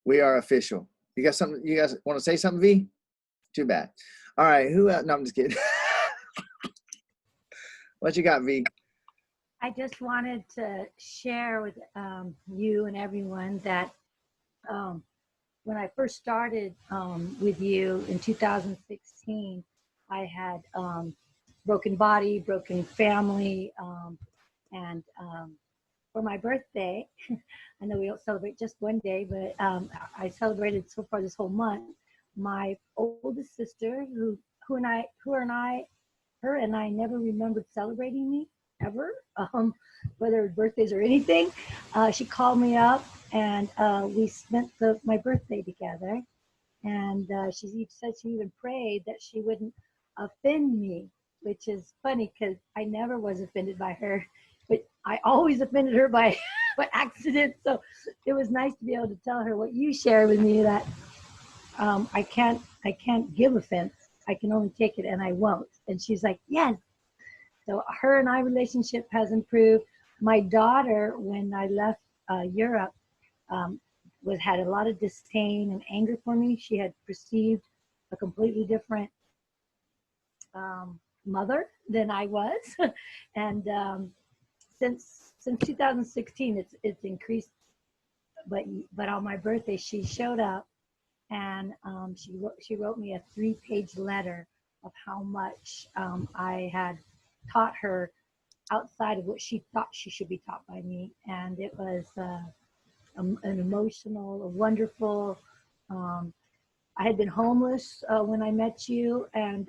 We are official. You got something? You guys want to say something, V? Too bad. All right. Who else? No, I'm just kidding. What you got, V? I just wanted to share with you and everyone that when I first started with you in 2016, I had broken body, broken family, and for my birthday, I know we don't celebrate just one day, but I celebrated so far this whole month. My oldest sister, her and I never remembered celebrating me ever, whether birthdays or anything. She called me up and we spent my birthday together. And she said she even prayed that she wouldn't offend me, which is funny because I never was offended by her, but I always offended her by by accident. So it was nice to be able to tell her what you shared with me, that I can't give offense. I can only take it, and I won't. And she's like, yes. So her and I relationship has improved. My daughter, when I left Europe, had a lot of disdain and anger for me. She had perceived a completely different mother than I was, and since 2016, it's increased. But on my birthday, she showed up, and she wrote me a 3-page letter of how much I had taught her outside of what she thought she should be taught by me, and it was an emotional, a wonderful. I had been homeless when I met you, and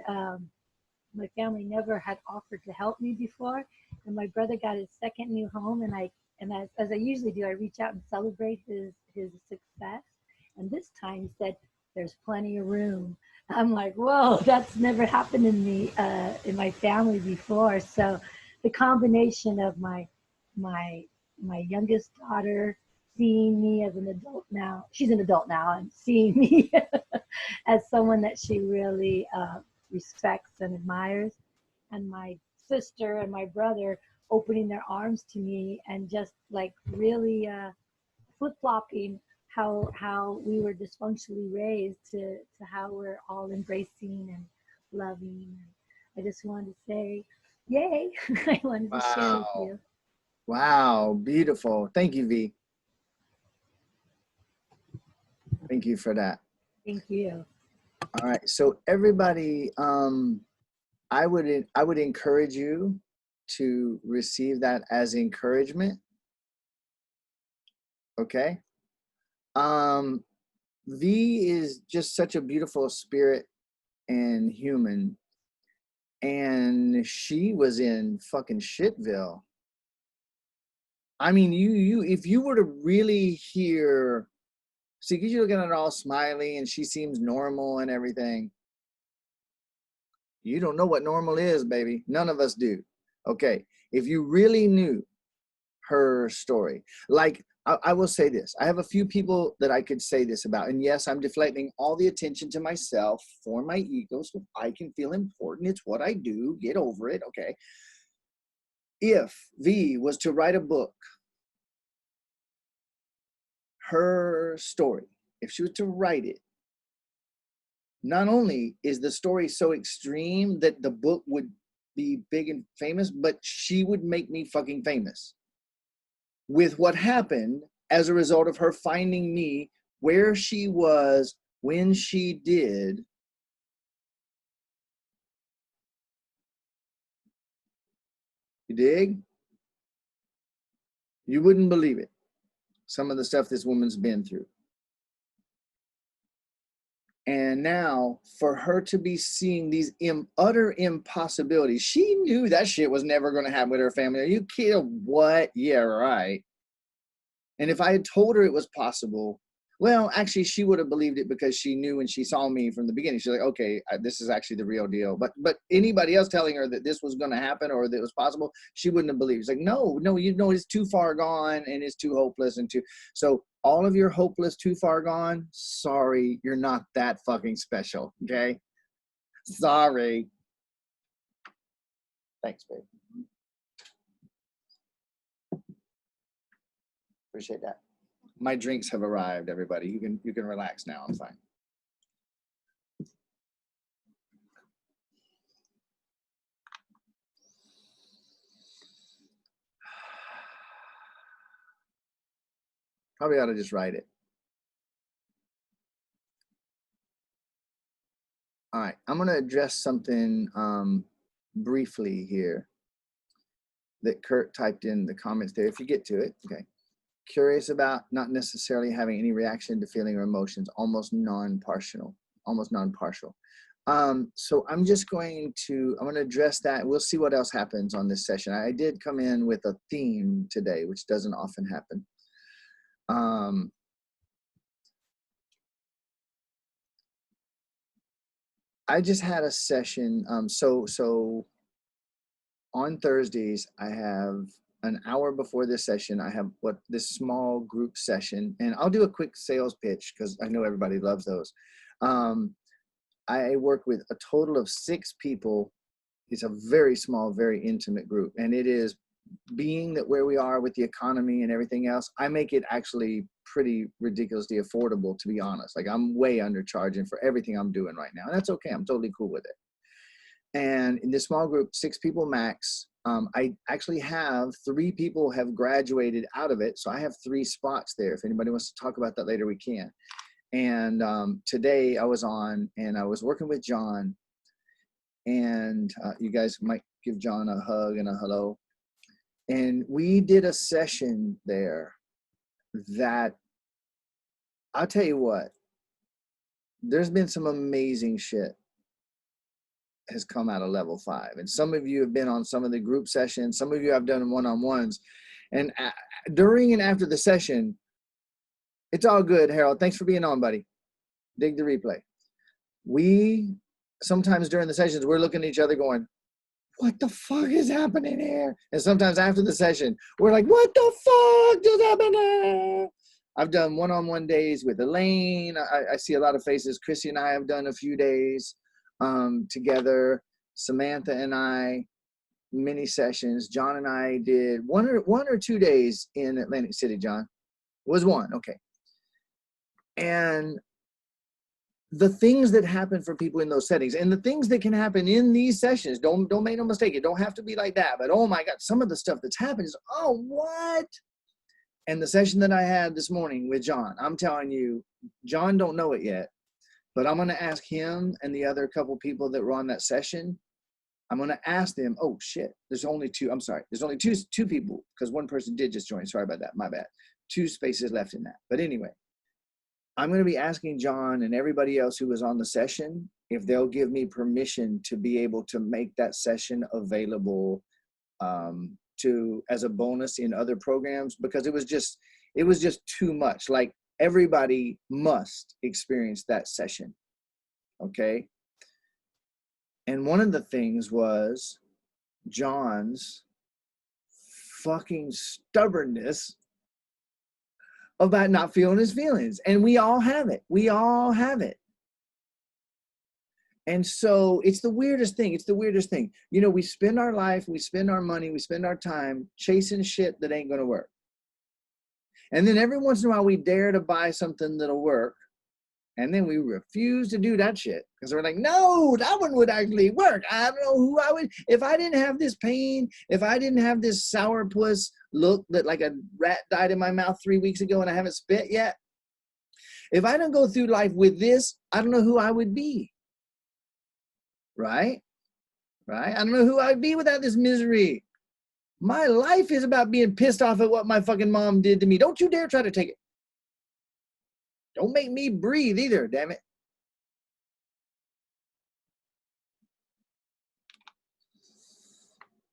my family never had offered to help me before. And my brother got his second new home, and as I usually do, I reach out and celebrate his success. And this time he said, "There's plenty of room." I'm like, whoa, that's never happened in my family before. So the combination of my youngest daughter seeing me as an adult now, she's an adult now, and seeing me as someone that she really respects and admires, and my sister and my brother opening their arms to me and just like really flip-flopping how we were dysfunctionally raised to how we're all embracing and loving. I just wanted to say, yay. I wanted to share with you. Wow, beautiful. Thank you, V. Thank you for that. Thank you. All right, so everybody, I would encourage you to receive that as encouragement. Okay. V is just such a beautiful spirit and human, and she was in fucking Shitville. I mean, you if you were to really hear, see, because you're looking at her all smiley and she seems normal and everything. You don't know what normal is, baby. None of us do. Okay. If you really knew her story, like I will say this, I have a few people that I could say this about, and yes, I'm deflecting all the attention to myself for my ego so I can feel important. It's what I do. Get over it. Okay. If V was to write a book, her story, if she was to write it, not only is the story so extreme that the book would be big and famous, but she would make me fucking famous with what happened as a result of her finding me where she was when she did. You dig? You wouldn't believe it. Some of the stuff this woman's been through. And now for her to be seeing these utter impossibilities, she knew that shit was never going to happen with her family. Are you kidding? What? Yeah, right. And if I had told her it was possible, well, actually, she would have believed it because she knew when she saw me from the beginning. She's like, okay, this is actually the real deal. But anybody else telling her that this was going to happen or that it was possible, she wouldn't have believed. It's like, no, you know, it's too far gone and it's too hopeless and too. So all of your hopeless, too far gone, sorry, you're not that fucking special, okay? Sorry. Thanks, babe. Appreciate that. My drinks have arrived, everybody. You can relax now. I'm fine. Probably ought to just write it. All right, I'm going to address something briefly here that Kurt typed in the comments there. If you get to it, okay. Curious about, not necessarily having any reaction to feeling or emotions, almost non-partial. So I'm going to address that. We'll see what else happens on this session. I did come in with a theme today, which doesn't often happen. I just had a session. So on Thursdays, I have an hour before this session. I have this small group session, and I'll do a quick sales pitch because I know everybody loves those. I work with a total of 6 people. It's a very small, very intimate group, and it is, being that where we are with the economy and everything else, I make it actually pretty ridiculously affordable, to be honest. Like, I'm way undercharging for everything I'm doing right now, and that's okay. I'm totally cool with it. And in this small group, 6 people max, I actually have 3 people have graduated out of it. So I have 3 spots there. If anybody wants to talk about that later, we can. And today I was on, and I was working with John, and you guys might give John a hug and a hello. And we did a session there that, I'll tell you what, there's been some amazing shit has come out of level 5. And some of you have been on some of the group sessions. Some of you have done one-on-ones. And during and after the session, it's all good, Harold. Thanks for being on, buddy. Dig the replay. We, sometimes during the sessions, we're looking at each other going, what the fuck is happening here? And sometimes after the session, we're like, what the fuck just happened here? I've done one-on-one days with Elaine. I see a lot of faces. Chrissy and I have done a few days together. Samantha and I, mini sessions. John and I did one or 2 days in Atlantic City. John, it was 1. Okay. And the things that happen for people in those settings, and the things that can happen in these sessions, don't make no mistake, it don't have to be like that, but oh my God, some of the stuff that's happened is, oh, what? And the session that I had this morning with John, I'm telling you, John don't know it yet, but I'm going to ask him and the other couple people that were on that session. I'm going to ask them, oh shit, there's only 2, I'm sorry, there's only two people, because one person did just join. Sorry about that, my bad. 2 spaces left in that. But anyway, I'm going to be asking John and everybody else who was on the session if they'll give me permission to be able to make that session available as a bonus in other programs, because it was just too much. Like, everybody must experience that session. Okay. And one of the things was John's fucking stubbornness about not feeling his feelings. And we all have it. We all have it. And so it's the weirdest thing. It's the weirdest thing. You know, we spend our life, we spend our money, we spend our time chasing shit that ain't going to work. And then every once in a while we dare to buy something that'll work. And then we refuse to do that shit because we're like, no, that one would actually work. I don't know who I would, if I didn't have this pain, if I didn't have this sourpuss look that like a rat died in my mouth 3 weeks ago and I haven't spit yet. If I don't go through life with this, I don't know who I would be. Right? Right? I don't know who I'd be without this misery. My life is about being pissed off at what my fucking mom did to me. Don't you dare try to take it. Don't make me breathe either, damn it.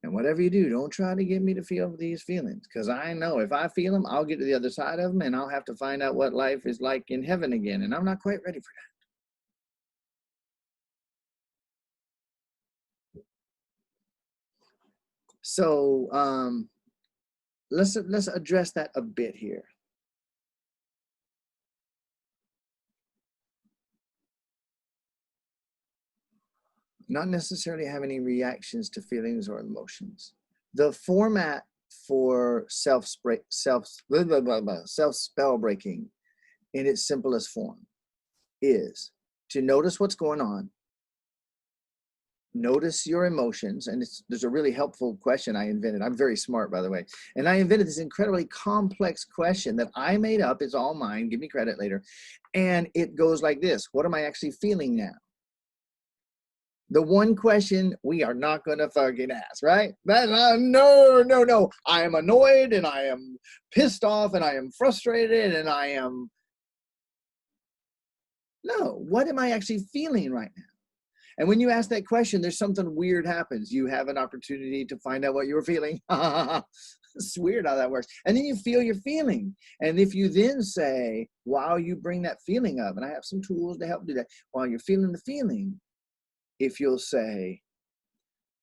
And whatever you do, don't try to get me to feel these feelings, because I know if I feel them, I'll get to the other side of them and I'll have to find out what life is like in heaven again. And I'm not quite ready for that. So let's address that a bit here. Not necessarily have any reactions to feelings or emotions. The format for self-spell breaking in its simplest form is to notice what's going on, notice your emotions. And there's a really helpful question I invented. I'm very smart, by the way. And I invented this incredibly complex question that I made up. It's all mine. Give me credit later. And it goes like this. What am I actually feeling now? The one question we are not going to fucking ask, right? No. I am annoyed and I am pissed off and I am frustrated and I am... No, what am I actually feeling right now? And when you ask that question, there's something weird happens. You have an opportunity to find out what you're feeling. It's weird how that works. And then you feel your feeling. And if you then say, while you bring that feeling up, and I have some tools to help do that, while you're feeling the feeling, if you'll say,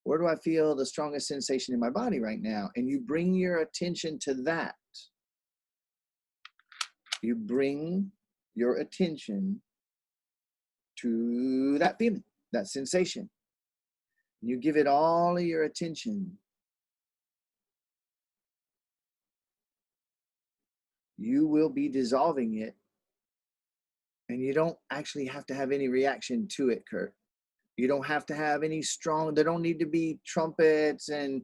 where do I feel the strongest sensation in my body right now? And you bring your attention to that. You bring your attention to that feeling, that sensation. You give it all of your attention. You will be dissolving it. And you don't actually have to have any reaction to it, Kurt. You don't have to have any strong, there don't need to be trumpets and,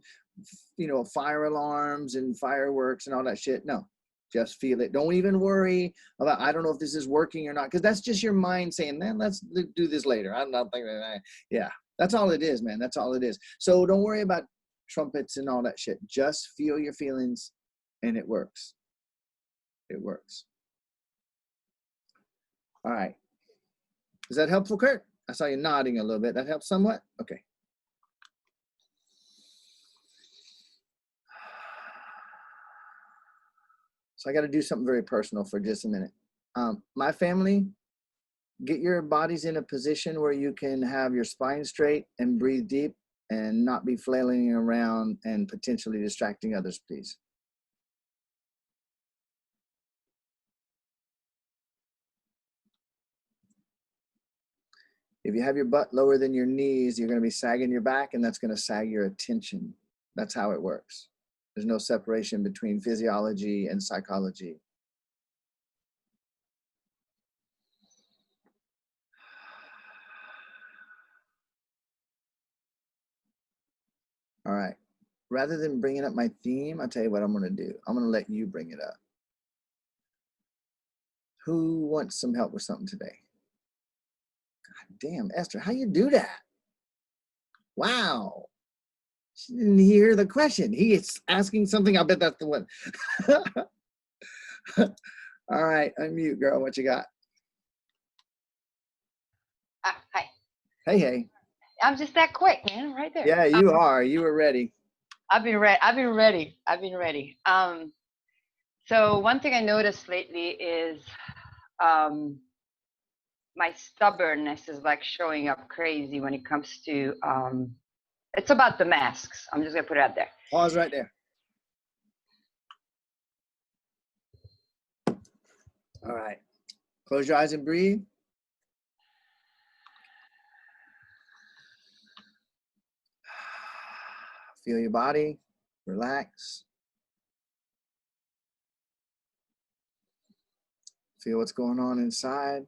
fire alarms and fireworks and all that shit. No, just feel it. Don't even worry about, I don't know if this is working or not, because that's just your mind saying, man, let's do this later. I'm not thinking that. Yeah, that's all it is, man. That's all it is. So don't worry about trumpets and all that shit. Just feel your feelings and it works. It works. All right. Is that helpful, Kurt? I saw you nodding a little bit. That helps somewhat? Okay. So I got to do something very personal for just a minute. My family, get your bodies in a position where you can have your spine straight and breathe deep and not be flailing around and potentially distracting others, please. If you have your butt lower than your knees, you're going to be sagging your back, and that's going to sag your attention. That's how it works. There's no separation between physiology and psychology. All right. Rather than bringing up my theme, I'll tell you what I'm going to do. I'm going to let you bring it up. Who wants some help with something today? God damn, Esther, how you do that? Wow. She didn't hear the question. He is asking something. I bet that's the one. All right, unmute, girl. What you got? Hi. Hey. I'm just that quick, man. Right there. Yeah, you are. You were ready. I've been ready. So one thing I noticed lately is my stubbornness is like showing up crazy when it comes to it's about the masks. I'm just gonna put it out there. Pause right there. All right. Close your eyes and breathe. Feel your body. Relax. Feel what's going on inside.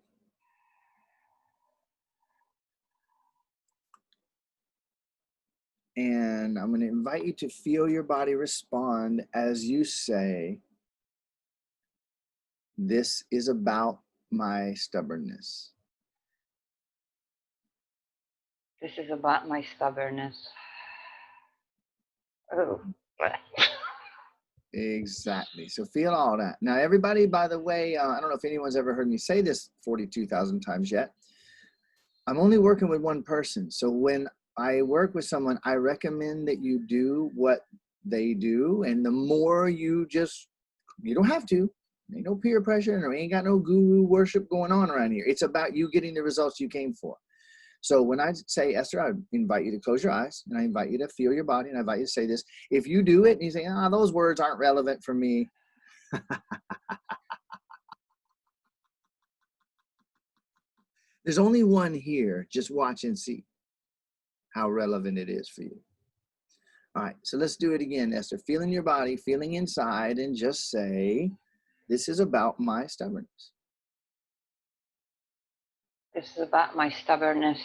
And I'm going to invite you to feel your body respond as you say, this is about my stubbornness. This is about my stubbornness. Oh. Exactly. So feel all that. Now, everybody, by the way, I don't know if anyone's ever heard me say this 42,000 times yet. I'm only working with one person. So when I work with someone, I recommend that you do what they do. And the more you don't have to. Ain't no peer pressure and there ain't got no guru worship going on around here. It's about you getting the results you came for. So when I say, Esther, I invite you to close your eyes and I invite you to feel your body and I invite you to say this. If you do it and you say, those words aren't relevant for me. There's only one here. Just watch and see how relevant it is for you. All right, so let's do it again, Esther. Feeling your body, feeling inside, and just say, this is about my stubbornness. This is about my stubbornness.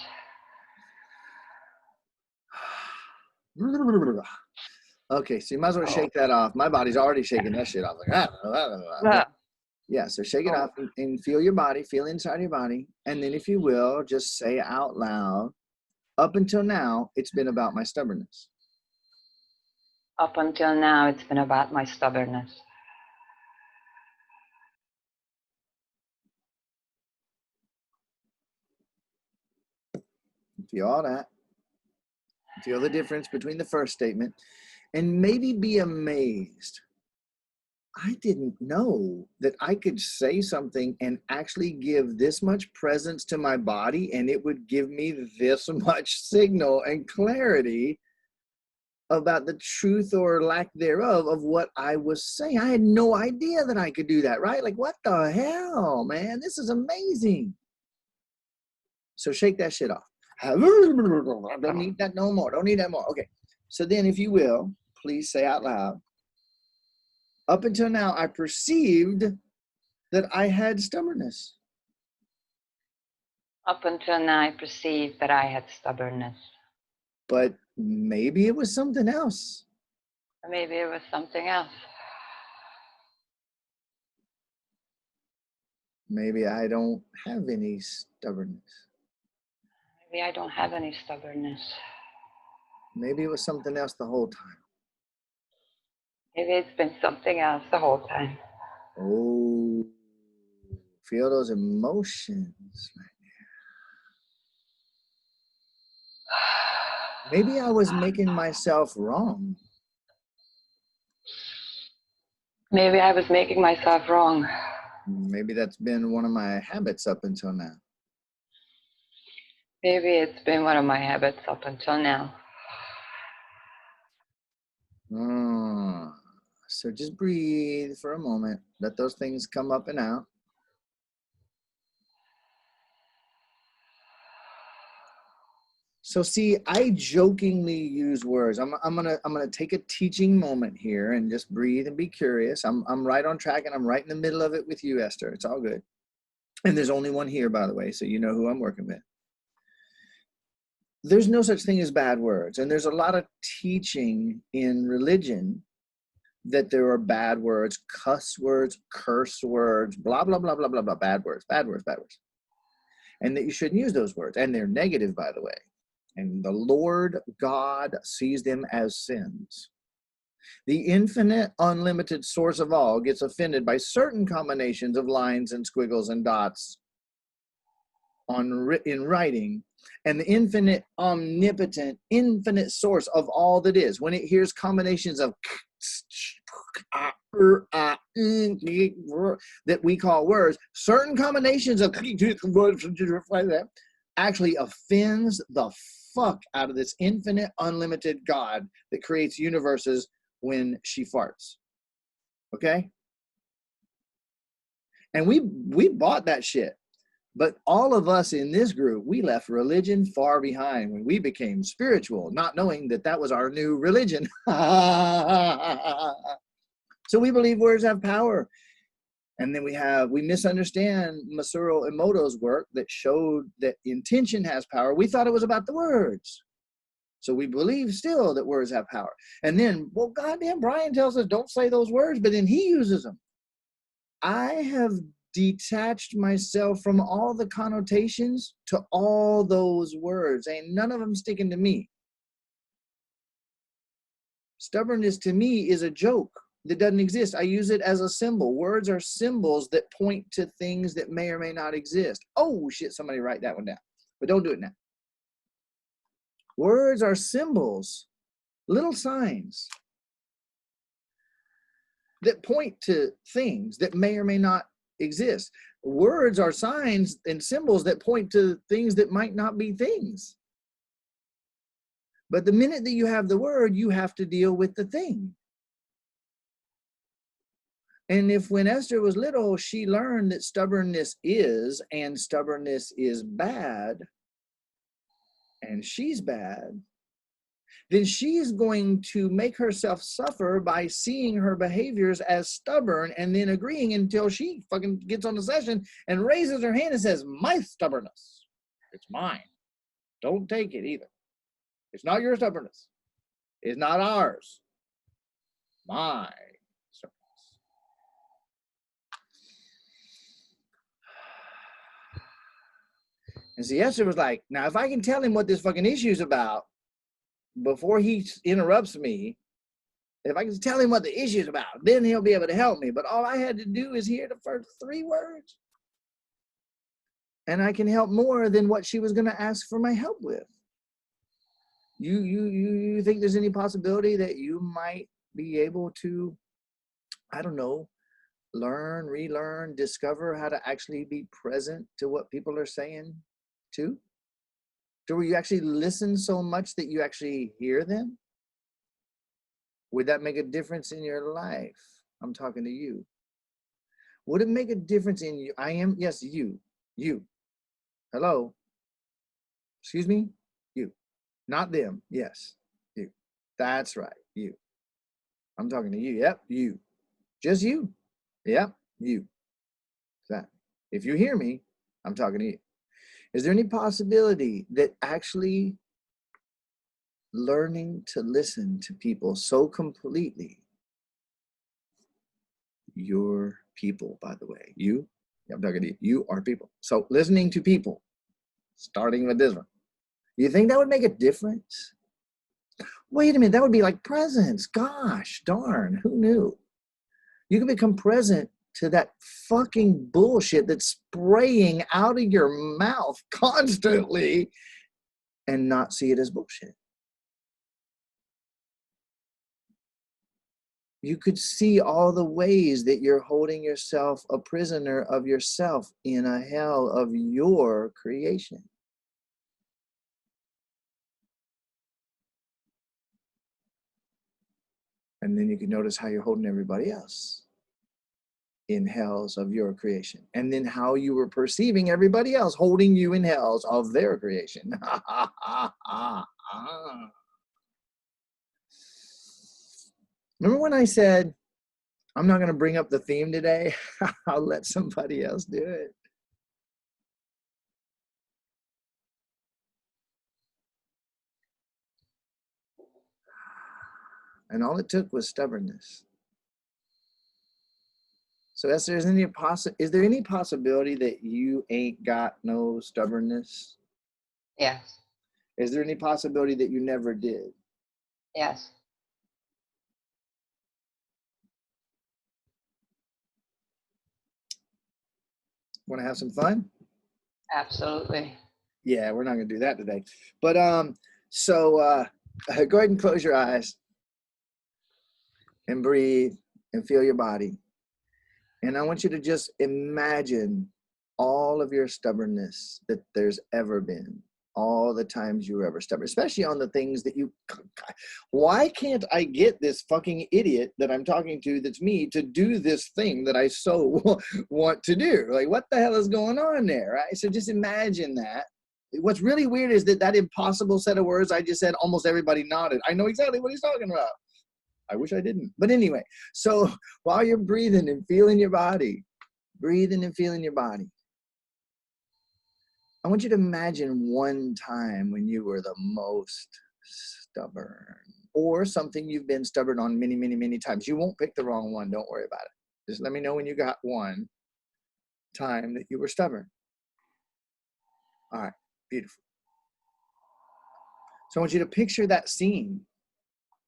Okay, so you might as well shake that off. My body's already shaking that shit off. Like, yeah, so shake it off and feel your body, feel inside your body. And then if you will, just say out loud, up until now, it's been about my stubbornness. Up until now, it's been about my stubbornness. Feel all that. Feel the difference between the first statement. And maybe be amazed. I didn't know that I could say something and actually give this much presence to my body, and it would give me this much signal and clarity about the truth or lack thereof of what I was saying. I had no idea that I could do that, right? Like, what the hell, man? This is amazing. So shake that shit off. Don't need that no more. Don't need that more. Okay. So then, if you will, please say out loud, up until now, I perceived that I had stubbornness. Up until now, I perceived that I had stubbornness. But maybe it was something else. Maybe it was something else. Maybe I don't have any stubbornness. Maybe I don't have any stubbornness. Maybe it was something else the whole time. Maybe it's been something else the whole time. Oh, feel those emotions right now. Maybe I was making myself wrong. Maybe I was making myself wrong. Maybe that's been one of my habits up until now. Maybe it's been one of my habits up until now. So just breathe for a moment. Let those things come up and out. So see, I jokingly use words. I'm gonna take a teaching moment here and just breathe and be curious. I'm right on track, and I'm right in the middle of it with you, Esther. It's all good. And there's only one here, by the way, so you know who I'm working with. There's no such thing as bad words, and there's a lot of teaching in religion that there are bad words, cuss words, curse words, blah blah blah blah blah blah, bad words, and that you shouldn't use those words, and they're negative, by the way. And the Lord God sees them as sins. The infinite, unlimited source of all gets offended by certain combinations of lines and squiggles and dots in writing, and the infinite, omnipotent, infinite source of all that is, when it hears combinations of that we call words, certain combinations of actually offends the fuck out of this infinite, unlimited God that creates universes when she farts. Okay? And we bought that shit. But all of us in this group, we left religion far behind when we became spiritual, not knowing that that was our new religion. So we believe words have power. And then we misunderstand Masaru Emoto's work that showed that intention has power. We thought it was about the words. So we believe still that words have power. And then, well, goddamn, Brian tells us don't say those words, but then he uses them. I have detached myself from all the connotations to all those words. Ain't none of them sticking to me. Stubbornness to me is a joke that doesn't exist. I use it as a symbol. Words are symbols that point to things that may or may not exist. Oh shit, somebody write that one down. But don't do it now. Words are symbols, little signs that point to things that may or may not exist. Words are signs and symbols that point to things that might not be things. But the minute that you have the word, you have to deal with the thing. And if when Esther was little, she learned that stubbornness is, and stubbornness is bad, and she's bad, then she is going to make herself suffer by seeing her behaviors as stubborn and then agreeing until she fucking gets on the session and raises her hand and says, my stubbornness, it's mine. Don't take it either. It's not your stubbornness. It's not ours. My stubbornness. And so Esther was like, now if I can tell him what this fucking issue is about before he interrupts me, if I can tell him what the issue is about, then he'll be able to help me. But all I had to do is hear the first 3 words. And I can help more than what she was going to ask for my help with. You think there's any possibility that you might be able to, I don't know, learn, relearn, discover how to actually be present to what people are saying too? Do you actually listen so much that you actually hear them? Would that make a difference in your life? I'm talking to you. Would it make a difference in you? Yes, you. Hello? Excuse me? You. Not them. Yes, you. That's right, you. I'm talking to you. Yep, you. Just you. Yep, you. That. If you hear me, I'm talking to you. Is there any possibility that actually learning to listen to people so completely, your people, by the way, you, I'm talking to you, you are people. So listening to people, starting with this one, you think that would make a difference? Wait a minute, that would be like presence. Gosh darn, who knew? You can become present to that fucking bullshit that's spraying out of your mouth constantly and not see it as bullshit. You could see all the ways that you're holding yourself a prisoner of yourself in a hell of your creation. And then you can notice how you're holding everybody else in hells of your creation. And then how you were perceiving everybody else holding you in hells of their creation. Remember when I said, I'm not going to bring up the theme today? I'll let somebody else do it. And all it took was stubbornness. So Esther, is there any possibility that you ain't got no stubbornness? Yes. Is there any possibility that you never did? Yes. Want to have some fun? Absolutely. Yeah, we're not going to do that today. But go ahead and close your eyes and breathe and feel your body. And I want you to just imagine all of your stubbornness that there's ever been, all the times you were ever stubborn, especially on the things that you, why can't I get this fucking idiot that I'm talking to, that's me, to do this thing that I so want to do? Like, what the hell is going on there, right? So just imagine that. What's really weird is that impossible set of words I just said, almost everybody nodded. I know exactly what he's talking about. I wish I didn't. But anyway, so while you're breathing and feeling your body, I want you to imagine one time when you were the most stubborn, or something you've been stubborn on many, many, many times. You won't pick the wrong one. Don't worry about it. Just let me know when you got one time that you were stubborn. All right, beautiful. So I want you to picture that scene,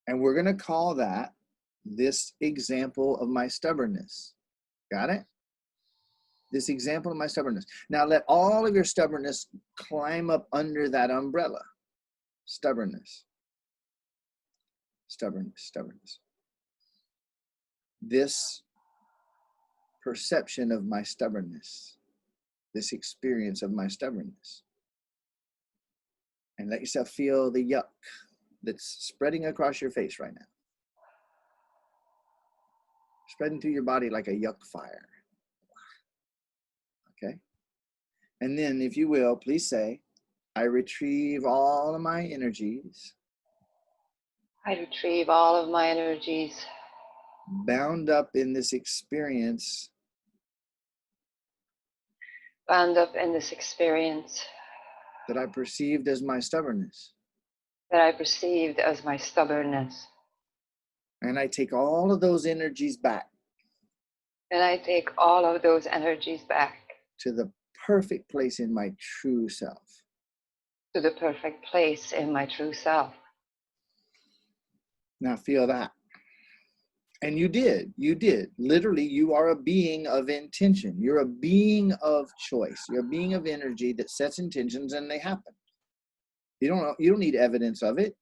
and we're going to call that this example of my stubbornness. Got it? This example of my stubbornness. Now let all of your stubbornness climb up under that umbrella. Stubbornness. This perception of my stubbornness. This experience of my stubbornness. And let yourself feel the yuck that's spreading across your face right now. Spreading through your body like a yuck fire. Okay? And then, if you will, please say, I retrieve all of my energies I retrieve all of my energies bound up in this experience bound up in this experience that I perceived as my stubbornness. that I perceived as my stubbornness. And I take all of those energies back And I take all of those energies back to the perfect place in my true self. to the perfect place in my true self. Now feel that. And you did. Literally, you are a being of intention. You're a being of choice. You're a being of energy that sets intentions and they happen. You don't need evidence of it.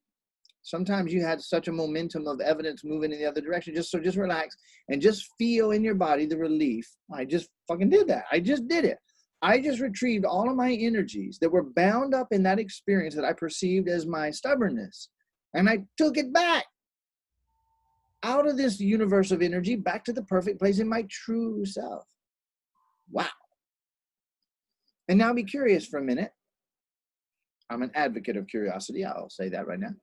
Sometimes you had such a momentum of evidence moving in the other direction. Just relax and just feel in your body the relief. I just fucking did that. I just did it. I just retrieved all of my energies that were bound up in that experience that I perceived as my stubbornness. And I took it back out of this universe of energy back to the perfect place in my true self. Wow. And now be curious for a minute. I'm an advocate of curiosity. I'll say that right now.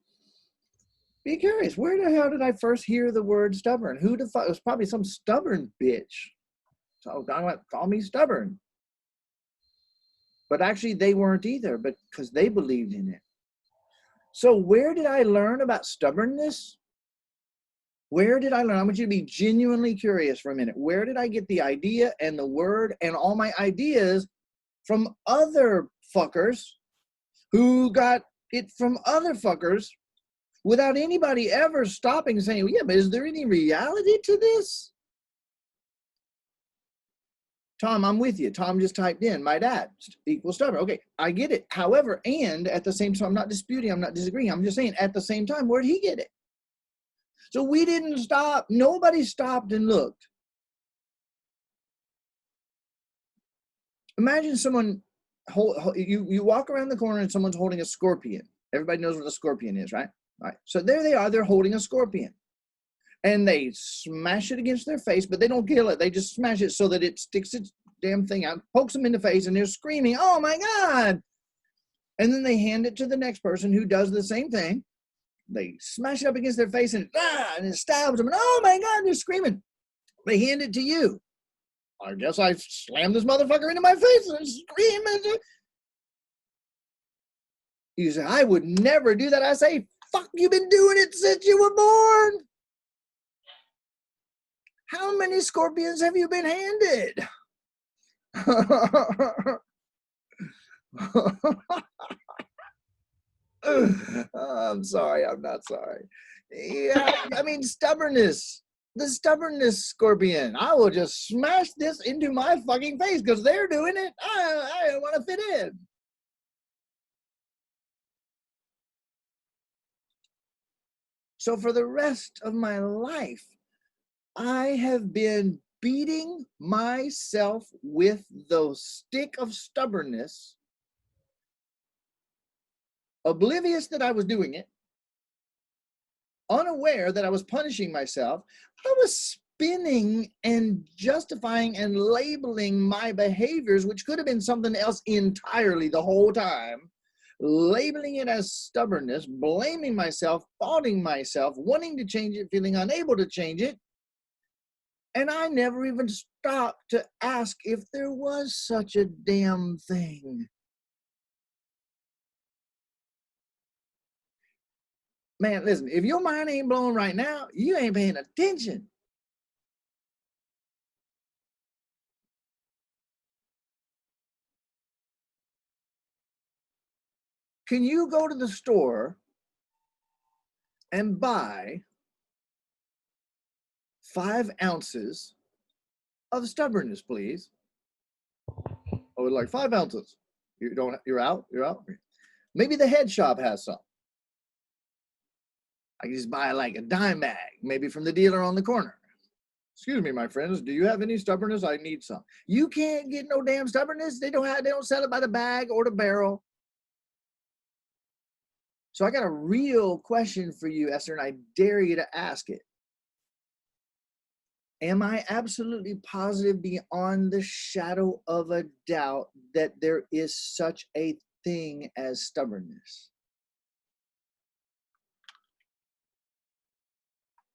Be curious. Where the hell did I first hear the word stubborn? Who the fuck? It was probably some stubborn bitch. So I went, call me stubborn. But actually they weren't either, but because they believed in it. So where did I learn about stubbornness? Where did I learn? I want you to be genuinely curious for a minute. Where did I get the idea and the word and all my ideas from other fuckers who got it from other fuckers without anybody ever stopping and saying, well, yeah, but is there any reality to this? Tom, I'm with you. Tom just typed in, my dad equals stubborn. Okay, I get it. However, and at the same time, I'm not disputing, I'm not disagreeing. I'm just saying at the same time, where'd he get it? So we didn't stop. Nobody stopped and looked. Imagine someone, you walk around the corner and someone's holding a scorpion. Everybody knows what a scorpion is, right? All right. So there they are. They're holding a scorpion. And they smash it against their face, but they don't kill it. They just smash it so that it sticks its damn thing out, pokes them in the face, and they're screaming, oh my God. And then they hand it to the next person who does the same thing. They smash it up against their face and it stabs them. And oh my God, they're screaming. They hand it to you. I guess I slammed this motherfucker into my face and scream. You say, I would never do that. I say, fuck, you've been doing it since you were born. How many scorpions have you been handed? I'm sorry, I'm not sorry. Yeah, I mean, stubbornness. The stubbornness scorpion. I will just smash this into my fucking face because they're doing it. I want to fit in. So for the rest of my life, I have been beating myself with the stick of stubbornness, oblivious that I was doing it, unaware that I was punishing myself. I was spinning and justifying and labeling my behaviors, which could have been something else entirely the whole time, labeling it as stubbornness, blaming myself, faulting myself, wanting to change it, feeling unable to change it. And I never even stopped to ask if there was such a damn thing. Man, listen, if your mind ain't blown right now, you ain't paying attention. Can you go to the store and buy 5 ounces of stubbornness, please? Oh, like 5 ounces. You're out? Maybe the head shop has some. I can just buy like a dime bag, maybe from the dealer on the corner. Excuse me, my friends, do you have any stubbornness? I need some. You can't get no damn stubbornness. They don't sell it by the bag or the barrel. So I got a real question for you, Esther, and I dare you to ask it. Am I absolutely positive beyond the shadow of a doubt that there is such a thing as stubbornness?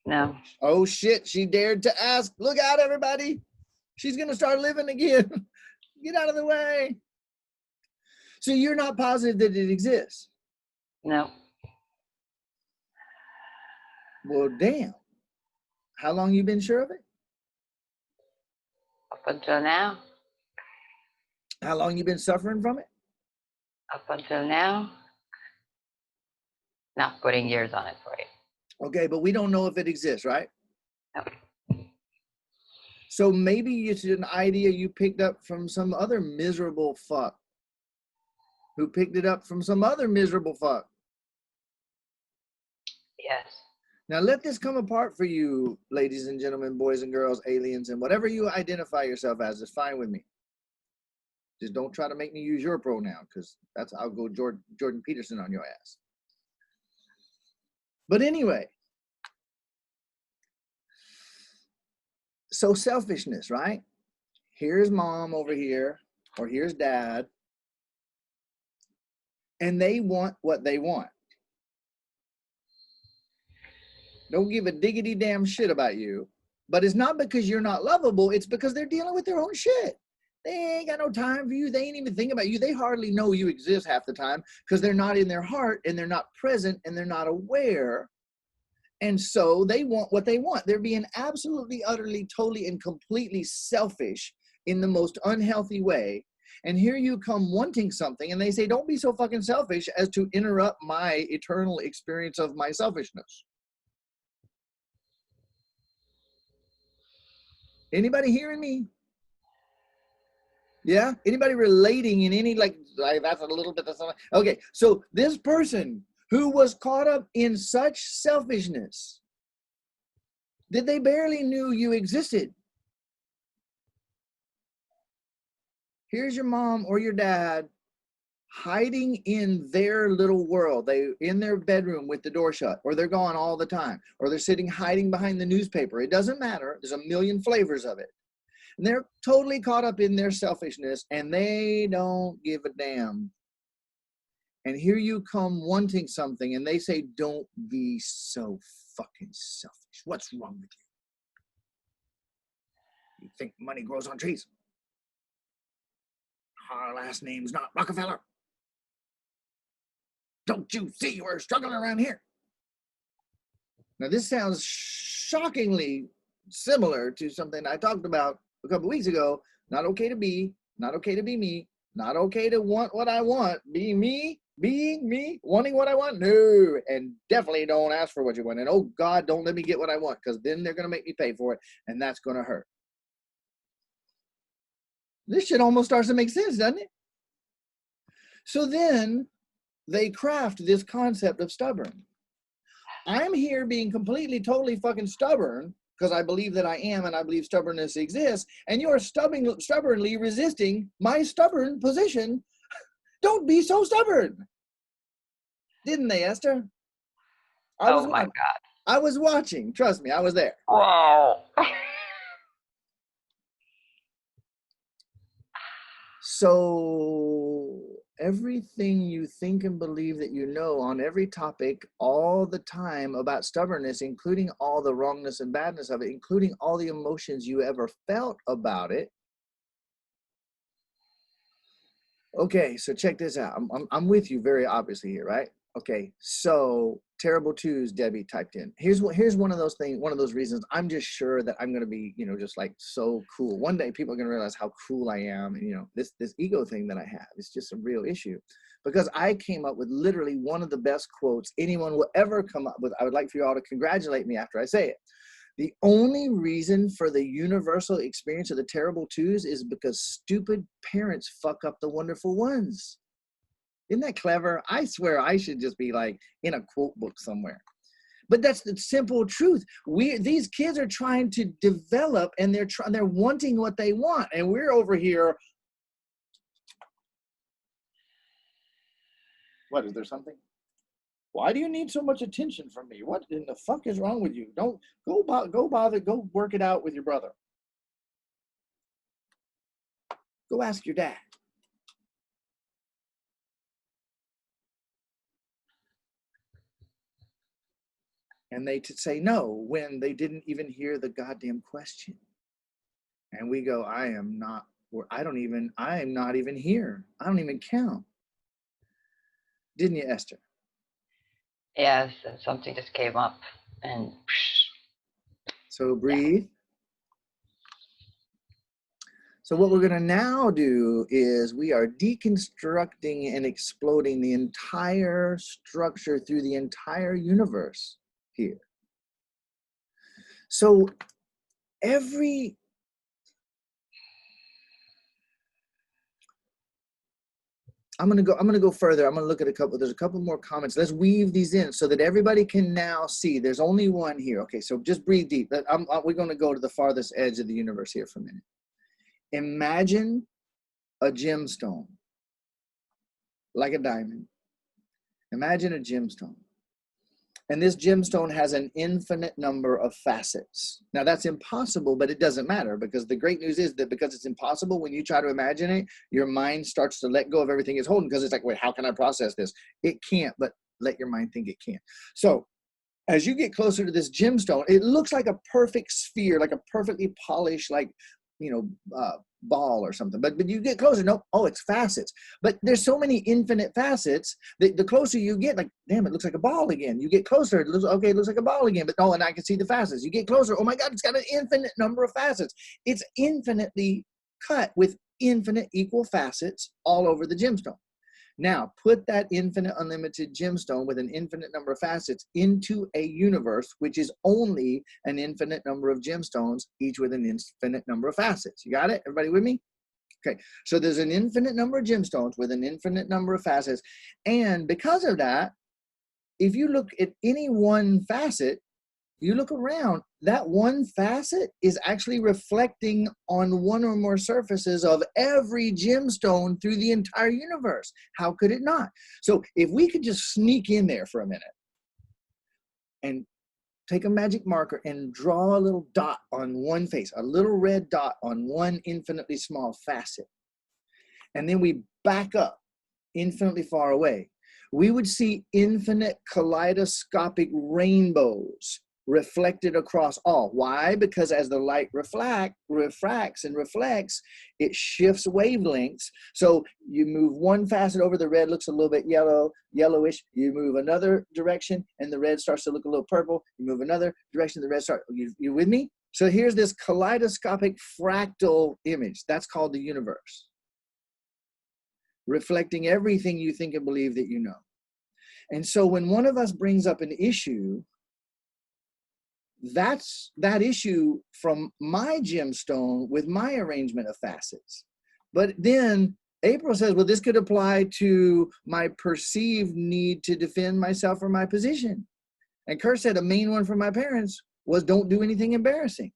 No. Oh shit, she dared to ask. Look out, everybody. She's going to start living again. Get out of the way. So you're not positive that it exists? No. Well, damn. How long you been sure of it? Up until now. How long you been suffering from it? Up until now. Not putting years on it for you. Okay, but we don't know if it exists, right? No. So maybe it's an idea you picked up from some other miserable fuck who picked it up from some other miserable fuck. Yes. Now let this come apart for you, ladies and gentlemen, boys and girls, aliens, and whatever you identify yourself as is fine with me. Just don't try to make me use your pronoun, because I'll go Jordan Peterson on your ass. But anyway, so selfishness, right? Here's mom over here, or here's dad, and they want what they want. Don't give a diggity damn shit about you. But it's not because you're not lovable, it's because they're dealing with their own shit. They ain't got no time for you. They ain't even thinking about you. They hardly know you exist half the time because they're not in their heart and they're not present and they're not aware. And so they want what they want. They're being absolutely, utterly, totally, and completely selfish in the most unhealthy way. And here you come wanting something and they say, don't be so fucking selfish as to interrupt my eternal experience of my selfishness. Anybody hearing me? Yeah? Anybody relating in any, like that's a little bit of something. Okay, so this person who was caught up in such selfishness that they barely knew you existed. Here's your mom or your dad hiding in their little world. They in their bedroom with the door shut, or they're gone all the time, or they're sitting hiding behind the newspaper. It doesn't matter. There's a million flavors of it. And they're totally caught up in their selfishness and they don't give a damn. And here you come wanting something and they say, don't be so fucking selfish. What's wrong with you? You think money grows on trees? Our last name's not Rockefeller. Don't you see we're struggling around here? Now this sounds shockingly similar to something I talked about a couple weeks ago. Not okay to be, not okay to be me, not okay to want what I want, being me, wanting what I want. No, and definitely don't ask for what you want. And oh God, don't let me get what I want, because then they're going to make me pay for it, and that's going to hurt. This shit almost starts to make sense, doesn't it? So then they craft this concept of stubborn. I'm here being completely, totally fucking stubborn because I believe that I am and I believe stubbornness exists, and you're stubbornly resisting my stubborn position. Don't be so stubborn. Didn't they, Esther? Oh my God. I was watching. Trust me, I was there. Wow. So everything you think and believe that you know on every topic all the time about stubbornness, including all the wrongness and badness of it, including all the emotions you ever felt about it. Okay, so check this out. I'm with you very obviously here, right? Okay, so terrible twos, Debbie typed in. Here's one of those things, one of those reasons I'm just sure that I'm gonna be, just like so cool. One day people are gonna realize how cool I am, and this ego thing that I have is just a real issue. Because I came up with literally one of the best quotes anyone will ever come up with. I would like for you all to congratulate me after I say it. The only reason for the universal experience of the terrible twos is because stupid parents fuck up the wonderful ones. Isn't that clever? I swear I should just be like in a quote book somewhere. But that's the simple truth. These kids are trying to develop, and they're wanting what they want, and we're over here. What, is there something? Why do you need so much attention from me? What in the fuck is wrong with you? Don't go work it out with your brother. Go ask your dad. And they say no when they didn't even hear the goddamn question. And we go, I am not even here. I don't even count. Didn't you, Esther? Yes, something just came up and. So breathe. Yeah. So what we're going to now do is we are deconstructing and exploding the entire structure through the entire universe here. So I'm going to go further. I'm going to look at there's a couple more comments. Let's weave these in so that everybody can now see. There's only one here. Okay, so just breathe deep. We're going to go to the farthest edge of the universe here for a minute. Imagine a gemstone, like a diamond. Imagine a gemstone. And this gemstone has an infinite number of facets. Now that's impossible, but it doesn't matter, because the great news is that because it's impossible, when you try to imagine it, your mind starts to let go of everything it's holding, because it's like, wait, how can I process this? It can't, but let your mind think it can. So as you get closer to this gemstone, it looks like a perfect sphere, like a perfectly polished, like, ball or something, but you get closer, no, oh, it's facets. But there's so many infinite facets that the closer you get, like, damn, it looks like a ball again. You get closer, it looks like a ball again, but no, and I can see the facets. You get closer, oh my God, it's got an infinite number of facets. It's infinitely cut with infinite equal facets all over the gemstone. Now, put that infinite unlimited gemstone with an infinite number of facets into a universe which is only an infinite number of gemstones, each with an infinite number of facets. You got it? Everybody with me? Okay, so there's an infinite number of gemstones with an infinite number of facets. And because of that, if you look at any one facet, you look around, that one facet is actually reflecting on one or more surfaces of every gemstone through the entire universe. How could it not? So if we could just sneak in there for a minute and take a magic marker and draw a little dot on one face, a little red dot on one infinitely small facet, and then we back up infinitely far away, we would see infinite kaleidoscopic rainbows reflected across all. Why? Because as the light refracts and reflects, it shifts wavelengths. So you move one facet over, the red looks a little bit yellowish. You move another direction and the red starts to look a little purple. You move another direction, the red starts, you with me? So here's this kaleidoscopic fractal image. That's called the universe, reflecting everything you think and believe that you know. And so when one of us brings up an issue, that's that issue from my gemstone with my arrangement of facets. But then April says, well, this could apply to my perceived need to defend myself or my position. And Kurt said a main one from my parents was don't do anything embarrassing.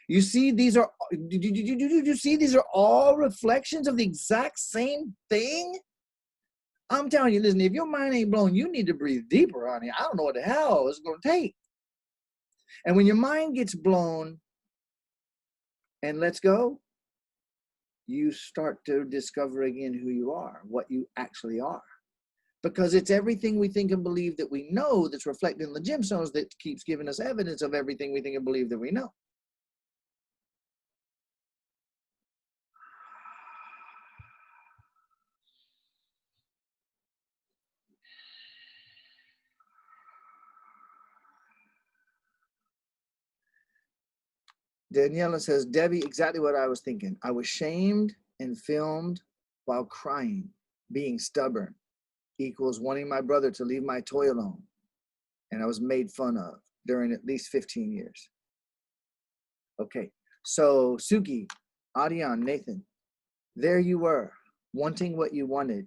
You see, these are, did you see these are all reflections of the exact same thing? I'm telling you, listen, if your mind ain't blown, you need to breathe deeper, honey. I don't know what the hell it's going to take. And when your mind gets blown and lets go, you start to discover again who you are, what you actually are. Because it's everything we think and believe that we know that's reflected in the gemstones that keeps giving us evidence of everything we think and believe that we know. Daniela says, Debbie, exactly what I was thinking. I was shamed and filmed while crying. Being stubborn equals wanting my brother to leave my toy alone. And I was made fun of during at least 15 years. Okay, so Suki, Adian, Nathan, there you were, wanting what you wanted.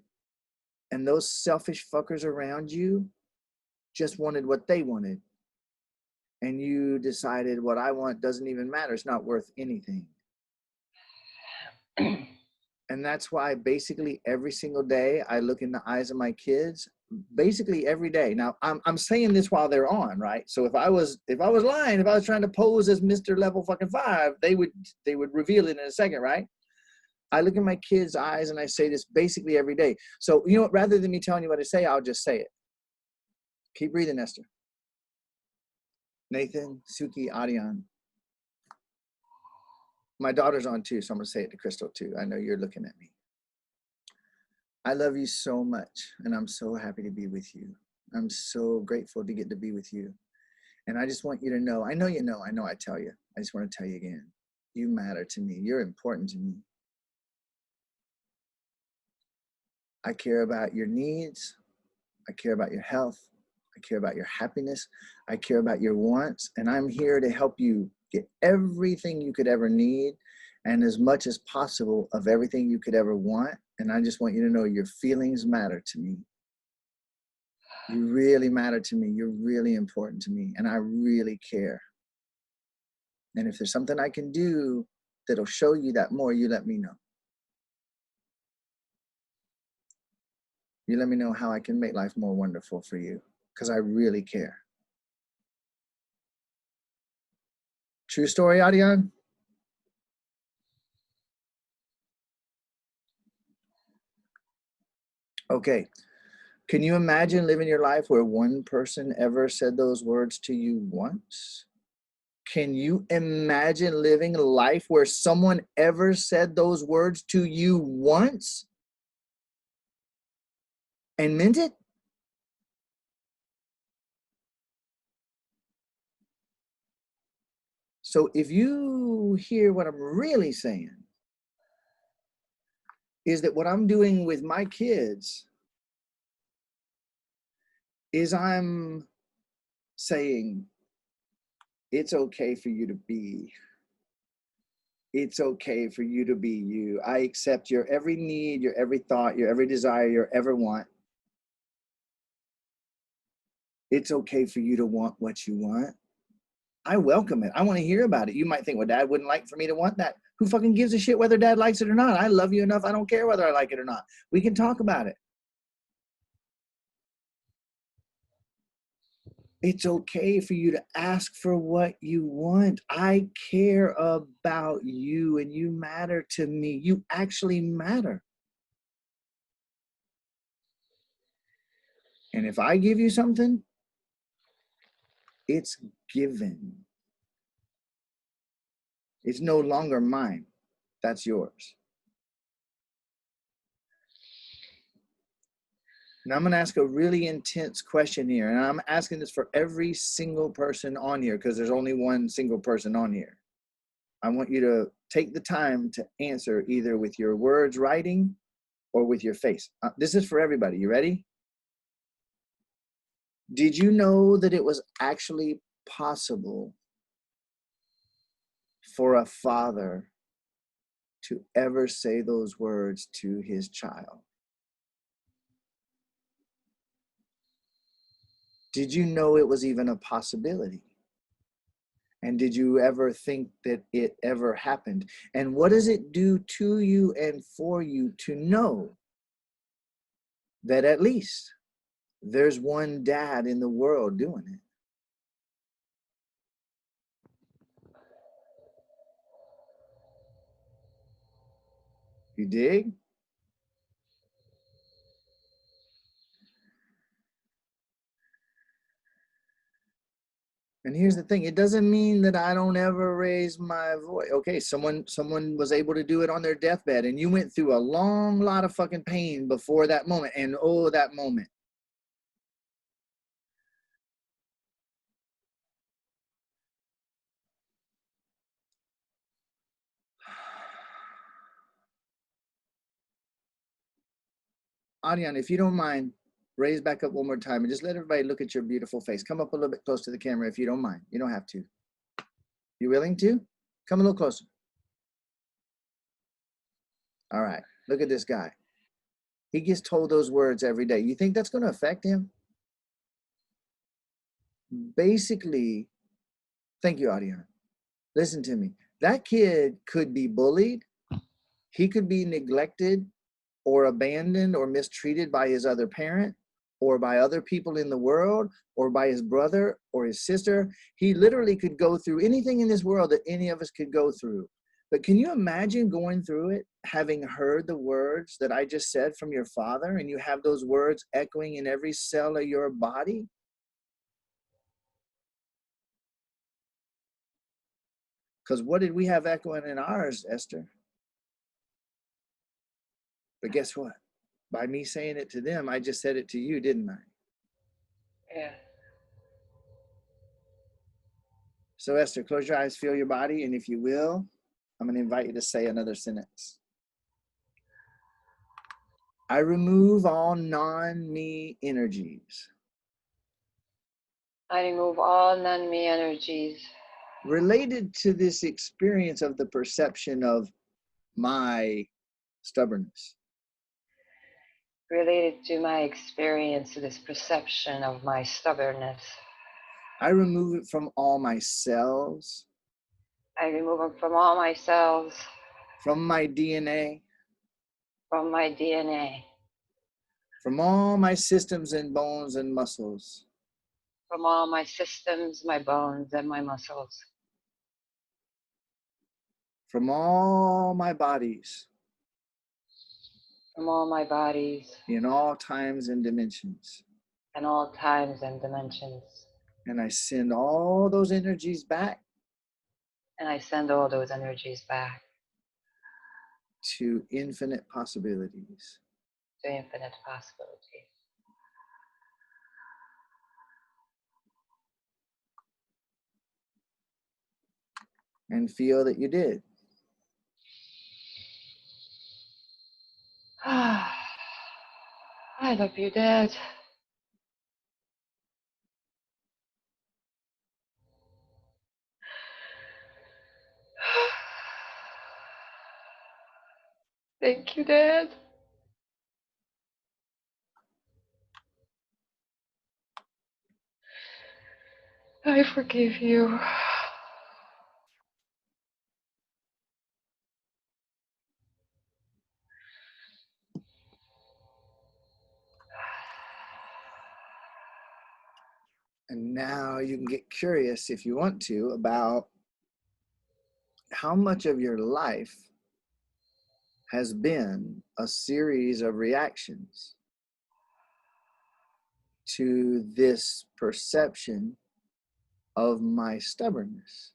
And those selfish fuckers around you just wanted what they wanted. And you decided what I want doesn't even matter. It's not worth anything. And that's why basically every single day I look in the eyes of my kids, basically every day. Now I'm saying this while they're on, right? So if I was lying, if I was trying to pose as Mr. Level fucking 5, they would reveal it in a second, right? I look in my kids' eyes and I say this basically every day. So, you know what, rather than me telling you what to say, I'll just say it. Keep breathing, Esther. Nathan, Suki, Adian. My daughter's on too, so I'm going to say it to Crystal too. I know you're looking at me. I love you so much, and I'm so happy to be with you. I'm so grateful to get to be with you. And I just want you to know, I know I tell you. I just want to tell you again, you matter to me. You're important to me. I care about your needs. I care about your health. I care about your happiness. I care about your wants. And I'm here to help you get everything you could ever need and as much as possible of everything you could ever want. And I just want you to know your feelings matter to me. You really matter to me. You're really important to me. And I really care. And if there's something I can do that'll show you that more, you let me know. You let me know how I can make life more wonderful for you, because I really care. True story, Adian? Okay. Can you imagine living your life where one person ever said those words to you once? Can you imagine living a life where someone ever said those words to you once and meant it? So if you hear what I'm really saying, is that what I'm doing with my kids is I'm saying, it's okay for you to be. It's okay for you to be you. I accept your every need, your every thought, your every desire, your every want. It's okay for you to want what you want. I welcome it. I want to hear about it. You might think, well, Dad wouldn't like for me to want that. Who fucking gives a shit whether Dad likes it or not? I love you enough. I don't care whether I like it or not. We can talk about it. It's okay for you to ask for what you want. I care about you and you matter to me. You actually matter. And if I give you something, it's given. It's no longer mine. That's yours. Now I'm going to ask a really intense question here. And I'm asking this for every single person on here because there's only one single person on here. I want you to take the time to answer either with your words, writing, or with your face. This is for everybody. You ready? Did you know that it was actually possible for a father to ever say those words to his child? Did you know it was even a possibility? And did you ever think that it ever happened? And what does it do to you and for you to know that at least there's one dad in the world doing it? You dig? And here's the thing, it doesn't mean that I don't ever raise my voice. Okay, someone was able to do it on their deathbed, and you went through a long lot of fucking pain before that moment, and oh, that moment. Adian, if you don't mind, raise back up one more time and just let everybody look at your beautiful face. Come up a little bit close to the camera if you don't mind. You don't have to. You willing to? Come a little closer. All right, look at this guy. He gets told those words every day. You think that's going to affect him? Basically, thank you, Adian. Listen to me. That kid could be bullied. He could be neglected or abandoned or mistreated by his other parent or by other people in the world or by his brother or his sister. He literally could go through anything in this world that any of us could go through. But can you imagine going through it, having heard the words that I just said from your father, and you have those words echoing in every cell of your body? Because what did we have echoing in ours, Esther? But guess what? By me saying it to them, I just said it to you, didn't I? Yeah. So Esther, close your eyes, feel your body, and if you will, I'm going to invite you to say another sentence. I remove all non-me energies I remove all non-me energies related to this experience of the perception of my stubbornness. related to my experience, to this perception of my stubbornness. I remove it from all my cells, I remove them from all my cells, from my DNA, from my DNA, from all my systems and bones and muscles, from all my systems, my bones, and my muscles, from all my bodies, from all my bodies, in all times and dimensions. and all times and dimensions. And I send all those energies back And I send all those energies back to infinite possibilities. to infinite possibilities. And feel that you did. I love you, Dad. Thank you, Dad. I forgive you. And now you can get curious if you want to about how much of your life has been a series of reactions to this perception of my stubbornness.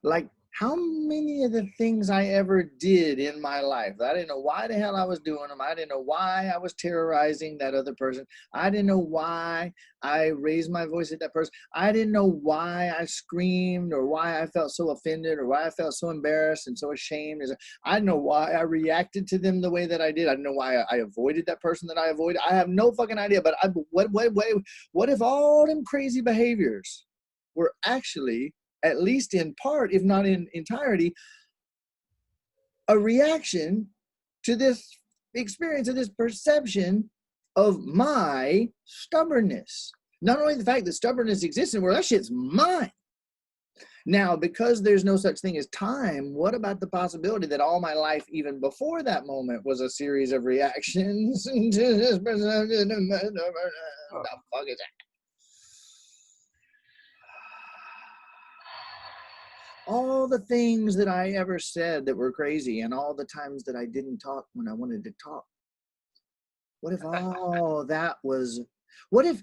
Like, how many of the things I ever did in my life, I didn't know why the hell I was doing them. I didn't know why I was terrorizing that other person. I didn't know why I raised my voice at that person. I didn't know why I screamed or why I felt so offended or why I felt so embarrassed and so ashamed. I didn't know why I reacted to them the way that I did. I didn't know why I avoided that person that I avoided. I have no fucking idea. But what if all them crazy behaviors were actually, at least in part, if not in entirety, a reaction to this experience, of this perception of my stubbornness? Not only the fact that stubbornness exists in the world, that shit's mine. Now, because there's no such thing as time, what about the possibility that all my life, even before that moment, was a series of reactions to this perception? The fuck is that? All the things that I ever said that were crazy and all the times that I didn't talk when I wanted to talk. What if all that was, what if,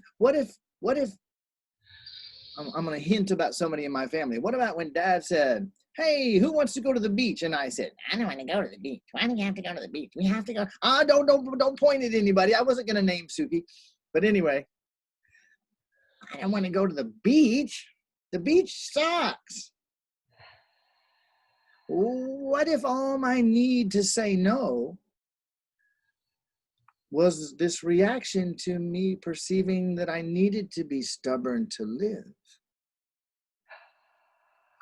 I'm going to hint about somebody in my family. What about when Dad said, hey, who wants to go to the beach? And I said, I don't want to go to the beach. Why do we have to go to the beach? We have to go. Don't point at anybody. I wasn't going to name Suki. But anyway, I don't want to go to the beach. The beach sucks. What if all my need to say no was this reaction to me perceiving that I needed to be stubborn to live?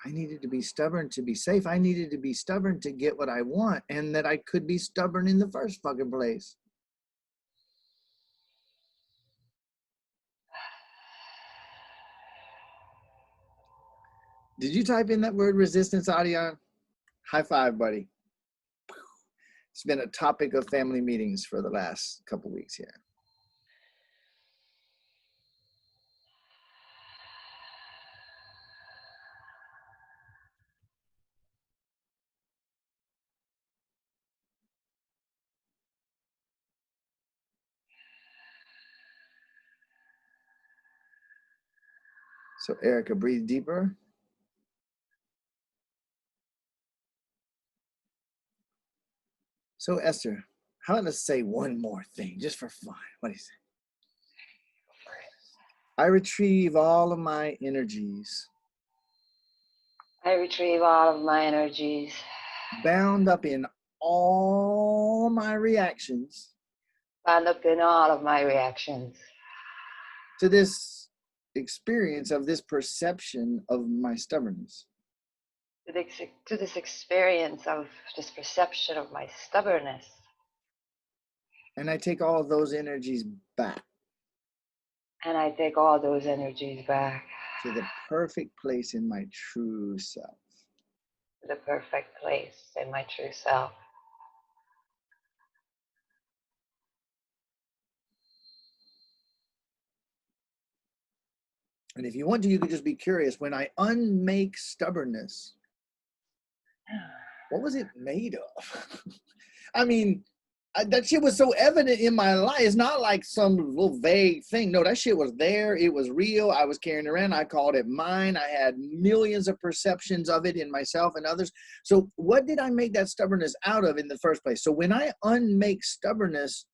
I needed to be stubborn to be safe. I needed to be stubborn to get what I want, and that I could be stubborn in the first fucking place. Did you type in that word resistance, Audio? High five, buddy. It's been a topic of family meetings for the last couple weeks here. So Erica, breathe deeper. So Esther, how about let's say one more thing just for fun? What do you say? I retrieve all of my energies. I retrieve all of my energies. Bound up in all my reactions. Bound up in all of my reactions. To this experience of this perception of my stubbornness. To this experience of this perception of my stubbornness. And I take all those energies back. And I take all those energies back. To the perfect place in my true self. To the perfect place in my true self. And if you want to, you could just be curious. When I unmake stubbornness, what was it made of? I mean, that shit was so evident in my life. It's not like some little vague thing. No, that shit was there. It was real. I was carrying it around. I called it mine. I had millions of perceptions of it in myself and others. So what did I make that stubbornness out of in the first place? So when I unmake stubbornness,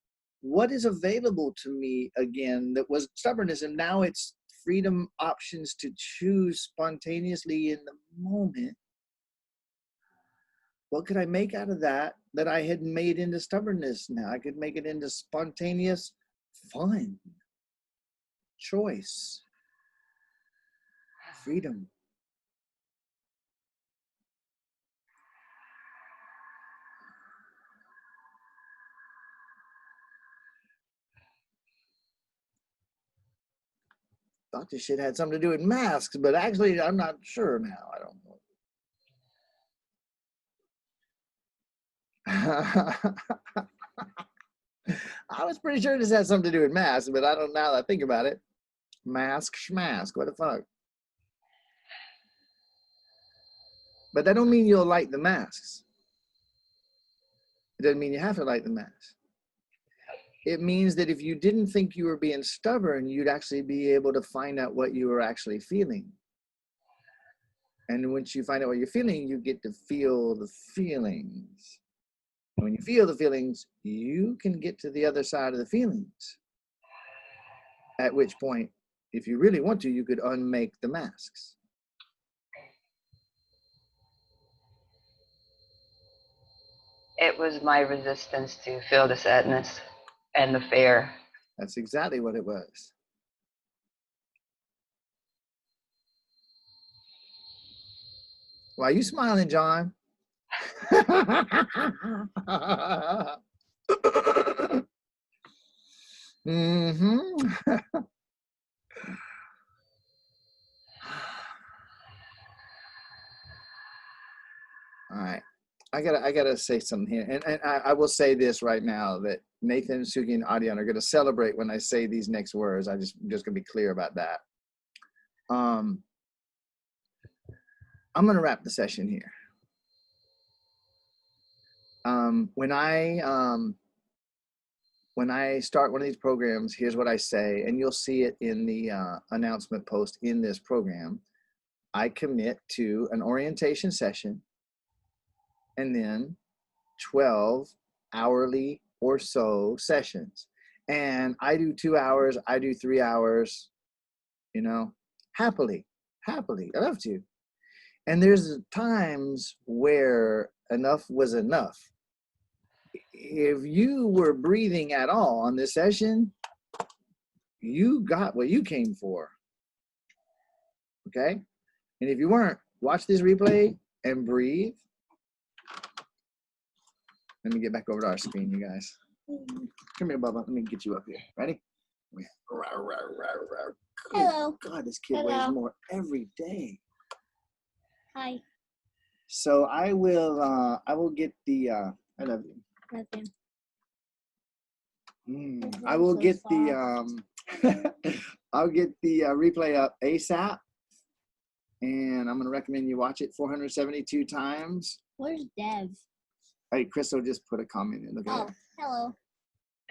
what is available to me again that was stubbornness? And now it's freedom, options to choose spontaneously in the moment. What could I make out of that I had made into stubbornness? Now I could make it into spontaneous fun, choice, freedom. Thought this shit had something to do with masks, but actually I'm not sure now. I don't know. I was pretty sure this had something to do with masks, but I don't know now that I think about it. Mask, schmask, what the fuck? But that don't mean you'll like the masks. It doesn't mean you have to like the masks. It means that if you didn't think you were being stubborn, you'd actually be able to find out what you were actually feeling. And once you find out what you're feeling, you get to feel the feelings. And when you feel the feelings, you can get to the other side of the feelings. At which point, if you really want to, you could unmake the masks. It was my resistance to feel the sadness and the fear. That's exactly what it was. Why are you smiling, John? Mm-hmm. All right. I gotta say something here. And I will say this right now, that Nathan, Sugi, and Adian are gonna celebrate when I say these next words. I'm just gonna be clear about that. I'm gonna wrap the session here. When I start one of these programs, here's what I say, and you'll see it in the announcement post in this program. I commit to an orientation session and then 12 hourly or so sessions. And I do 2 hours, I do 3 hours, happily. I love to. And there's times where enough was enough. If you were breathing at all on this session, you got what you came for. Okay? And if you weren't, watch this replay and breathe. Let me get back over to our screen, you guys. Come here, Bubba. Let me get you up here. Ready? Hello. God, this kid weighs more every day. Hi. So I will get the I love you. Nothing. I will so get soft. the I'll get the replay up ASAP, and I'm gonna recommend you watch it 472 times. Where's Dev? Hey, Crystal just put a comment in. Look at it. Hello.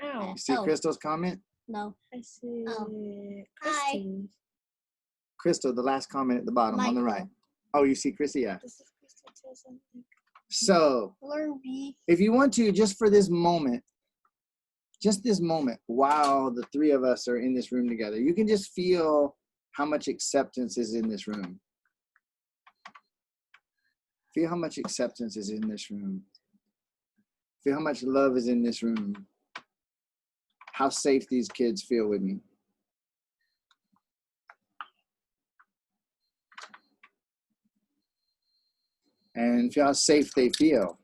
Ow. You see Crystal's comment? No. I see. Hi. Kristen. Crystal, the last comment at the bottom on the right. Oh, you see Chrissy? Yeah. This is Kristen says something. So Learn B. if you want to, just for this moment, while the three of us are in this room together, you can just feel how much acceptance is in this room. Feel how much acceptance is in this room. Feel how much love is in this room. How safe these kids feel with me. And feel how safe they feel.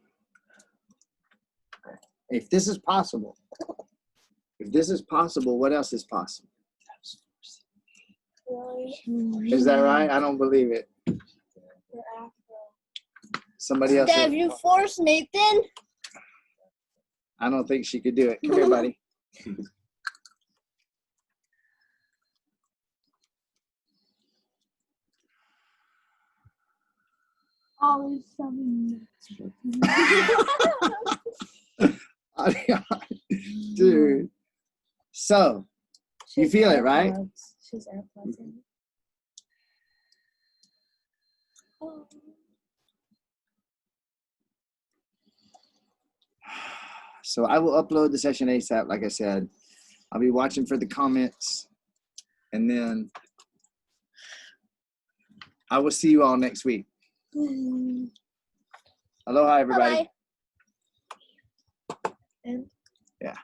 If this is possible, what else is possible? Is that right? I don't believe it. Somebody else. Dad, you force Nathan. I don't think she could do it. Come here, buddy. Always something. Dude. So, you feel it, right? She's AirPods in. So I will upload the session ASAP, like I said. I'll be watching for the comments. And then I will see you all next week. Aloha, everybody. Bye-bye. Yeah.